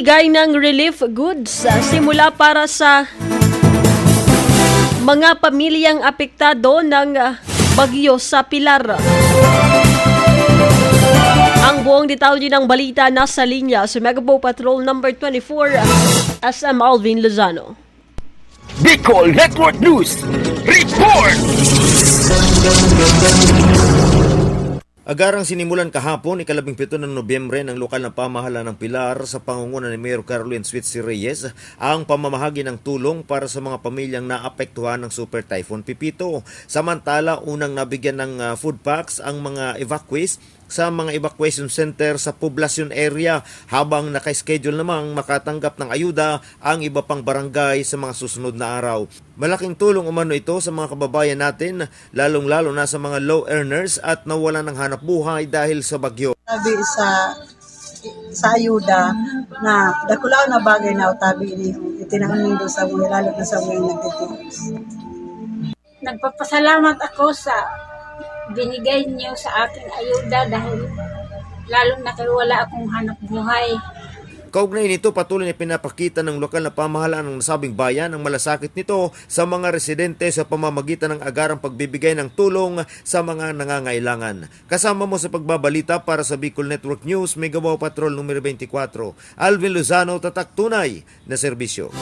Bigay ng relief goods simula para sa mga pamilyang apektado ng bagyo sa Pilar. Ang buong detalye ng balita nasa linya sa Megapo Patrol number 24, SM Alvin Lozano. Bicol Network News Report! Agarang sinimulan kahapon, 17 ng Nobyembre ng lokal na pamahalaan ng Pilar sa pangunguna ni Mayor Caroline Switzy Reyes ang pamamahagi ng tulong para sa mga pamilyang naapektuhan ng Super Typhoon Pipito. Samantala, unang nabigyan ng food packs ang mga evacuees sa mga evacuation center sa poblasyon area habang naka-schedule namang makatanggap ng ayuda ang iba pang barangay sa mga susunod na araw. Malaking tulong umano ito sa mga kababayan natin, lalong-lalo na sa mga low earners at nawalan ng hanap buhay dahil sa bagyo. Sabi sa ayuda na dakulaw na bagay na utabi ni itinangin do sa mga lalo na sa mga nagtitiis. Nagpapasalamat ako sa binigay niyo sa akin ayuda dahil lalo na kay wala akong hanap buhay. Kaugnay nito, patuloy na pinapakita ng lokal na pamahalaan ng nasabing bayan ang malasakit nito sa mga residente sa pamamagitan ng agarang pagbibigay ng tulong sa mga nangangailangan. Kasama mo sa pagbabalita para sa Bicol Network News, Megapo Patrol numero 24, Alvin Lozano, tatak tunay na serbisyo.